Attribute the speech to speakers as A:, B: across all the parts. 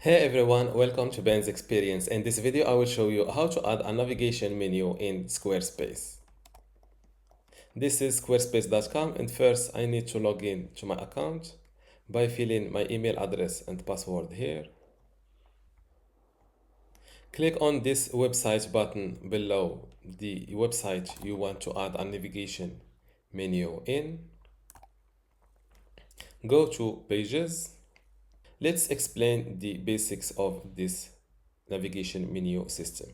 A: Hey everyone, welcome to Ben's Experience. In this video, I will show you how to add a navigation menu in Squarespace. This is squarespace.com, and first I need to log in to my account by filling my email address and password here. Click on this website button below the website you want to add a navigation menu in. Go to Pages. Let's explain the basics of this navigation menu system.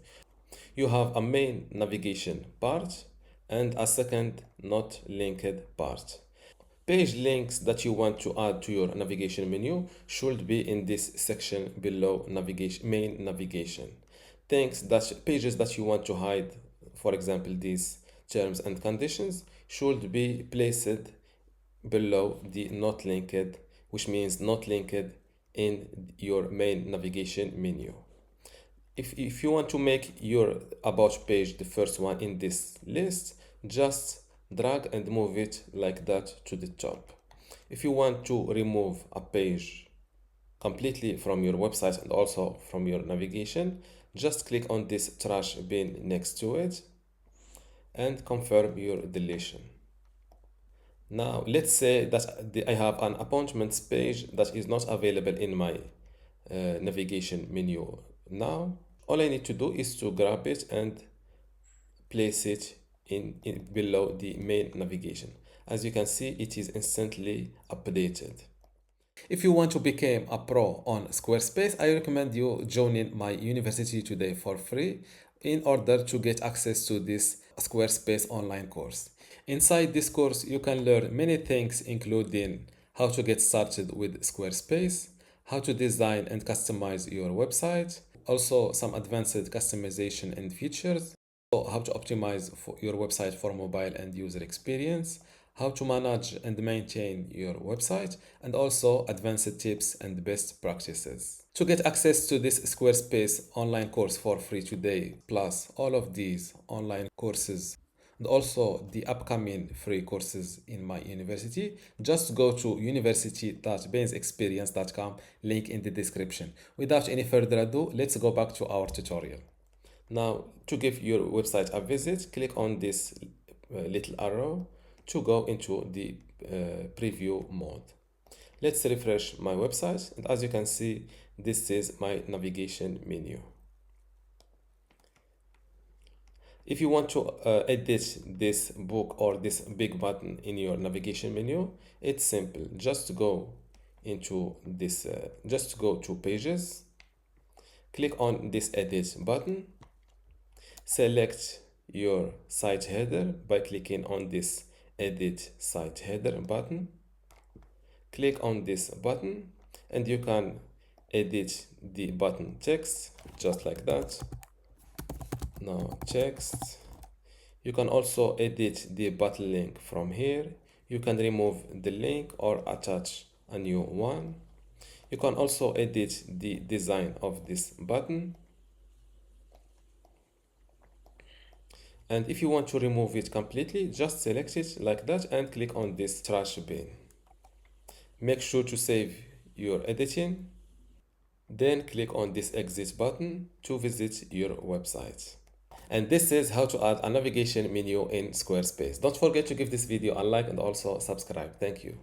A: You have a main navigation part and a second not linked part. Page links that you want to add to your navigation menu should be in this section below main navigation. Pages that you want to hide, for example, these terms and conditions, should be placed below the not linked, which means not linked in your main navigation menu. If you want to make your about page the first one in this list, just drag and move it like that to the top. If you want to remove a page completely from your website and also from your navigation, just click on this trash bin next to it and confirm your deletion. Now, let's say that I have an appointments page that is not available in my navigation menu now. All I need to do is to grab it and place it in below the main navigation. As you can see, it is instantly updated. If you want to become a pro on Squarespace, I recommend you joining my university today for free in order to get access to this Squarespace online course. Inside this course, you can learn many things, including how to get started with Squarespace, how to design and customize your website, also some advanced customization and features, how to optimize your website for mobile and user experience, how to manage and maintain your website, and also advanced tips and best practices. To get access to this Squarespace online course for free today, plus all of these online courses and also the upcoming free courses in my university, just go to university.bensexperience.com, link in the description. Without any further ado, let's go back to our tutorial. Now, to give your website a visit, click on this little arrow to go into the preview mode. Let's refresh my website, and as you can see, this is my navigation menu. If you want to edit this book or this big button in your navigation menu, it's simple. Just go into this, just go to Pages, click on this Edit button, select your site header by clicking on this Edit Site Header button. Click on this button and you can edit the button text just like that. Now text. You can also edit the button link from here. You can remove the link or attach a new one. You can also edit the design of this button. And if you want to remove it completely, just select it like that and click on this trash bin. Make sure to save your editing. Then click on this exit button to visit your website. And this is how to add a navigation menu in Squarespace. Don't forget to give this video a like and also subscribe. Thank you.